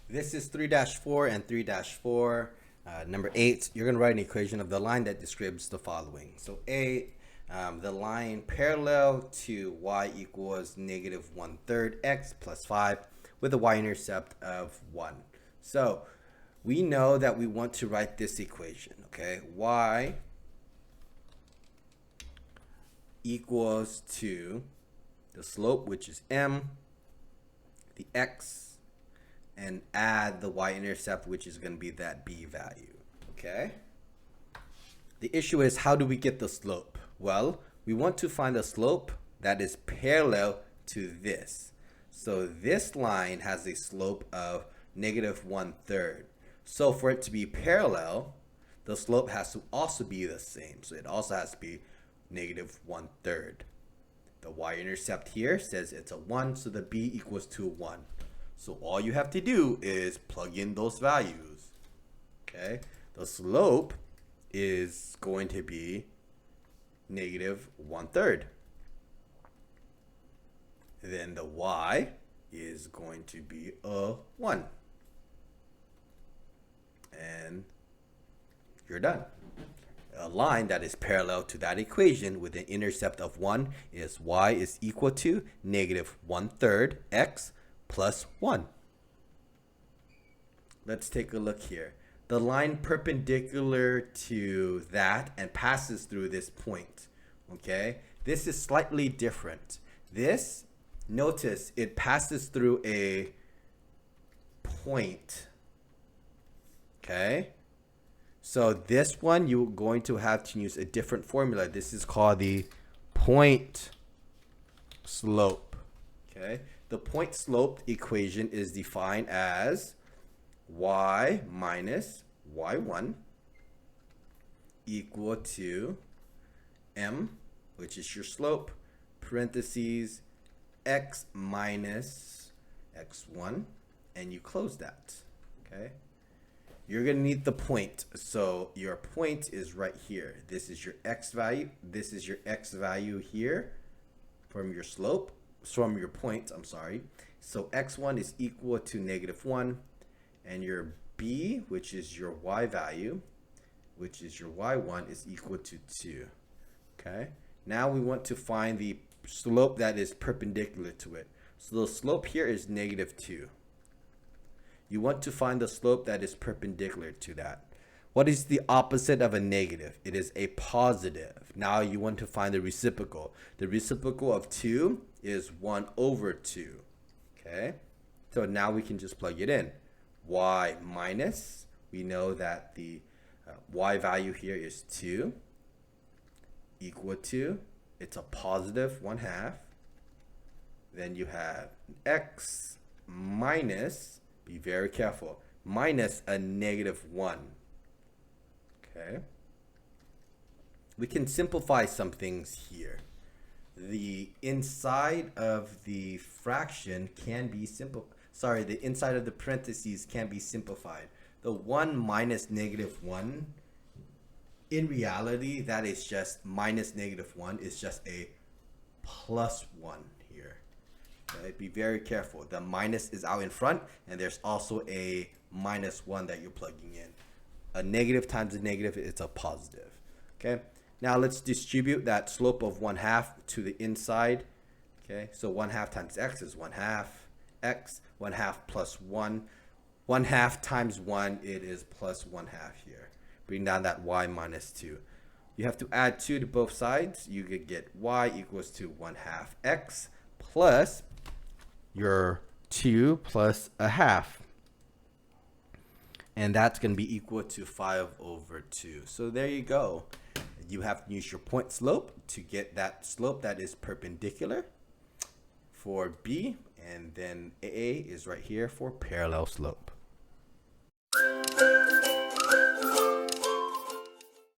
This is 3-4 and 3-4. Number 8, you're going to write an equation of the line that describes the following. So A, the line parallel to y equals negative 1/3 x plus 5 with a y-intercept of 1. So we know that we want to write this equation, okay? Y equals to the slope, which is m, the x, and add the y-intercept, which is going to be that b value, okay? The issue is, how do we get the slope? Well, we want to find a slope that is parallel to this. So this line has a slope of negative 1/3. So for it to be parallel, the slope has to also be the same. So it also has to be negative 1/3. The y-intercept here says it's a 1, so the b equals to 1. So all you have to do is plug in those values, okay? The slope is going to be negative 1/3. Then the y is going to be a 1. And you're done. A line that is parallel to that equation with an intercept of 1 is y is equal to negative 1/3 x plus 1. Let's take a look here. The line perpendicular to that and passes through this point, okay? This is slightly different. This, notice it passes through a point, okay? So this one, you're going to have to use a different formula. This is called the point slope, okay? The point slope equation is defined as y minus y1 equal to m, which is your slope, parentheses x minus x1, and you close that, okay? You're going to need the point. So your point is right here. This is your x value. This is your x value here from your slope, from your point, I'm sorry. So x1 is equal to negative 1, and your b, which is your y value, which is your y1, is equal to 2. Okay? Now we want to find the slope that is perpendicular to it. So the slope here is negative 2. You want to find the slope that is perpendicular to that. What is the opposite of a negative? It is a positive. Now you want to find the reciprocal. The reciprocal of 2 is 1/2. Okay? So now we can just plug it in. Y minus, we know that the y value here is 2, equal to, it's a positive 1/2. Then you have x minus, be very careful, minus a negative 1. Okay. We can simplify some things here. The inside of the fraction can be the inside of the parentheses can be simplified. The 1 minus negative 1, in reality, that is just minus negative 1 is just a plus 1 here. Okay? Be very careful. The minus is out in front, and there's also a minus 1 that you're plugging in. A negative times a negative, it's a positive. Okay. Now let's distribute that slope of 1/2 to the inside. Okay. So 1/2 times x is 1/2 x. 1/2 plus 1. 1/2 times 1, it is plus 1/2 here. Bring down that y minus 2. You have to add 2 to both sides. You could get y equals to 1/2 x plus your 2 plus 1/2. And that's going to be equal to 5/2. So there you go. You have to use your point slope to get that slope that is perpendicular for B. And then A is right here for parallel slope.